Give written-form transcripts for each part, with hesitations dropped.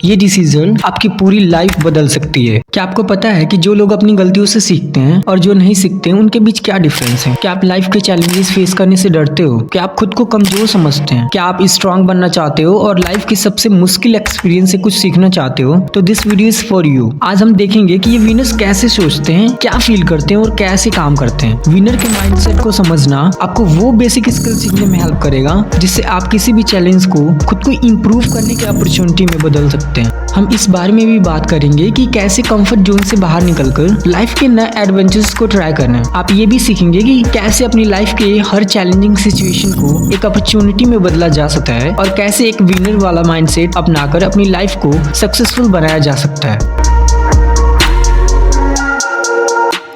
ये डिसीजन आपकी पूरी लाइफ बदल सकती है। क्या आपको पता है कि जो लोग अपनी गलतियों से सीखते हैं और जो नहीं सीखते हैं उनके बीच क्या डिफरेंस है? क्या आप लाइफ के चैलेंजेस फेस करने से डरते हो? क्या आप खुद को कमजोर समझते हैं? क्या आप स्ट्रांग बनना चाहते हो और लाइफ की सबसे मुश्किल एक्सपीरियंस से कुछ सीखना चाहते हो? तो this video is for you. आज हम देखेंगे कि ये विनर्स कैसे सोचते हैं, क्या फील करते हैं और कैसे काम करते हैं। विनर के माइंडसेट को समझना आपको वो बेसिक स्किल सीखने में हेल्प करेगा जिससे आप किसी भी चैलेंज को खुद को इम्प्रूव करने की अपॉर्चुनिटी में बदल सकते हैं। हम इस बारे में भी बात करेंगे कि कैसे कंफर्ट जोन से बाहर निकलकर लाइफ के नए एडवेंचर्स को ट्राई करना है। आप ये भी सीखेंगे कि कैसे अपनी लाइफ के हर चैलेंजिंग सिचुएशन को एक अपॉर्चुनिटी में बदला जा सकता है और कैसे एक विनर वाला माइंडसेट अपनाकर अपनी लाइफ को सक्सेसफुल बनाया जा सकता है।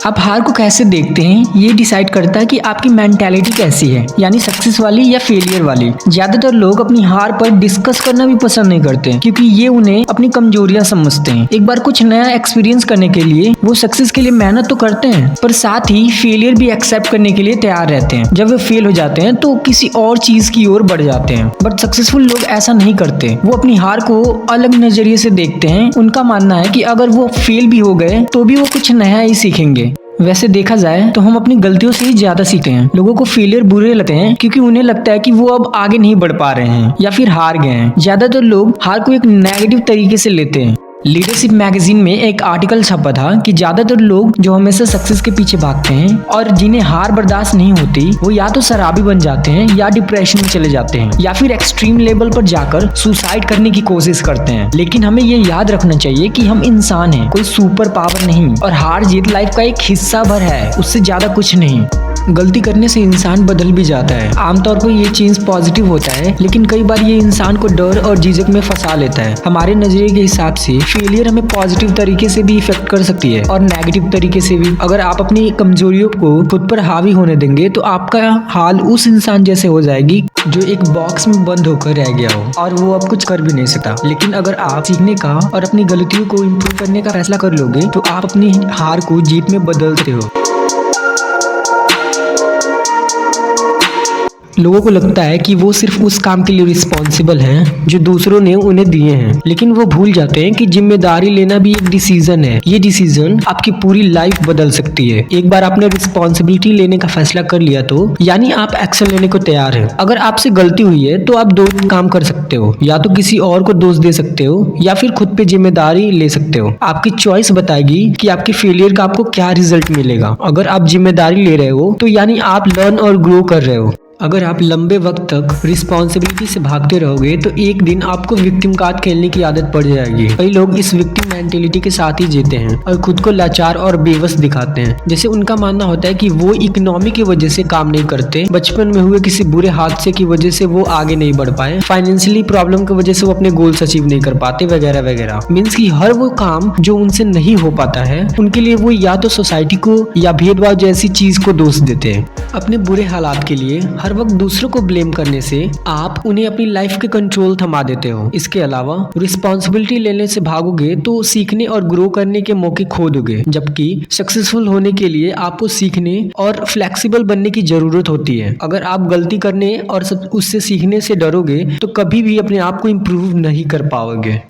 आप हार को कैसे देखते हैं ये डिसाइड करता है कि आपकी मेंटालिटी कैसी है, यानी सक्सेस वाली या फेलियर वाली। ज्यादातर लोग अपनी हार पर डिस्कस करना भी पसंद नहीं करते क्योंकि ये उन्हें अपनी कमजोरियां समझते हैं। एक बार कुछ नया एक्सपीरियंस करने के लिए वो सक्सेस के लिए मेहनत तो करते हैं पर साथ ही फेलियर भी एक्सेप्ट करने के लिए तैयार रहते हैं। जब वे फेल हो जाते हैं तो किसी और चीज की ओर बढ़ जाते हैं। बट सक्सेसफुल लोग ऐसा नहीं करते, वो अपनी हार को अलग नजरिए से देखते हैं। उनका मानना है कि अगर वो फेल भी हो गए तो भी वो कुछ नया ही सीखेंगे। वैसे देखा जाए तो हम अपनी गलतियों से ही ज्यादा सीखते हैं। लोगों को फेलियर बुरे लगते हैं क्योंकि उन्हें लगता है कि वो अब आगे नहीं बढ़ पा रहे हैं या फिर हार गए हैं। ज्यादातर लोग हार को एक नेगेटिव तरीके से लेते हैं। लीडरशिप मैगजीन में एक आर्टिकल छपा था कि ज्यादातर लोग जो हमेशा सक्सेस के पीछे भागते हैं और जिन्हें हार बर्दाश्त नहीं होती वो या तो शराबी बन जाते हैं या डिप्रेशन में चले जाते हैं या फिर एक्सट्रीम लेवल पर जाकर सुसाइड करने की कोशिश करते हैं। लेकिन हमें ये याद रखना चाहिए कि हम इंसान हैं, कोई सुपर पावर नहीं, और हार जीत लाइफ का एक हिस्सा भर है, उससे ज्यादा कुछ नहीं। गलती करने से इंसान बदल भी जाता है। आमतौर पर ये चेंज पॉजिटिव होता है लेकिन कई बार ये इंसान को डर और झिझक में फंसा लेता है। हमारे नजरिए के हिसाब से फेलियर हमें पॉजिटिव तरीके से भी इफेक्ट कर सकती है और नेगेटिव तरीके से भी। अगर आप अपनी कमजोरियों को खुद पर हावी होने देंगे तो आपका हाल उस इंसान जैसे हो जाएगी जो एक बॉक्स में बंद होकर रह गया हो और वो अब कुछ कर भी नहीं सकता। लेकिन अगर आप सीखने का और अपनी गलतियों को इम्प्रूव करने का फैसला कर लोगे तो आप अपनी हार को जीत में बदलते हो। लोगों को लगता है कि वो सिर्फ उस काम के लिए रिस्पॉन्सिबल हैं जो दूसरों ने उन्हें दिए हैं, लेकिन वो भूल जाते हैं कि जिम्मेदारी लेना भी एक डिसीजन है। ये डिसीजन आपकी पूरी लाइफ बदल सकती है। एक बार आपने रिस्पॉन्सिबिलिटी लेने का फैसला कर लिया तो यानी आप एक्शन लेने को तैयार हैं। अगर आपसे गलती हुई है तो आप दो काम कर सकते हो, या तो किसी और को दोष दे सकते हो या फिर खुद पे जिम्मेदारी ले सकते हो। आपकी चॉइस बताएगी कि आपके फेलियर का आपको क्या रिजल्ट मिलेगा। अगर आप जिम्मेदारी ले रहे हो तो यानी आप लर्न और ग्रो कर रहे हो। अगर आप लंबे वक्त तक रिस्पॉन्सिबिलिटी से भागते रहोगे तो एक दिन आपको विक्टिम कार्ड खेलने की आदत पड़ जाएगी। कई लोग इस विक्टिम मेंटेलिटी के साथ ही जीते हैं और खुद को लाचार और बेबस दिखाते हैं। जैसे उनका मानना होता है कि वो इकोनॉमी की वजह से काम नहीं करते, बचपन में हुए किसी बुरे हादसे की वजह से वो आगे नहीं बढ़ पाए, फाइनेंशियली प्रॉब्लम की वजह से वो अपने गोल्स अचीव नहीं कर पाते, वगैरह वगैरह। मीन्स की हर वो काम जो उनसे नहीं हो पाता है उनके लिए वो या तो सोसाइटी को या भेदभाव जैसी चीज को दोष देते हैं। अपने बुरे हालात के लिए हर वक्त दूसरों को ब्लेम करने से आप उन्हें अपनी लाइफ के कंट्रोल थमा देते हो। इसके अलावा रिस्पॉन्सिबिलिटी लेने से भागोगे तो सीखने और ग्रो करने के मौके खो दोगे, जबकि सक्सेसफुल होने के लिए आपको सीखने और फ्लेक्सिबल बनने की जरूरत होती है। अगर आप गलती करने और उससे सीखने से डरोगे तो कभी भी अपने आप को इम्प्रूव नहीं कर पाओगे।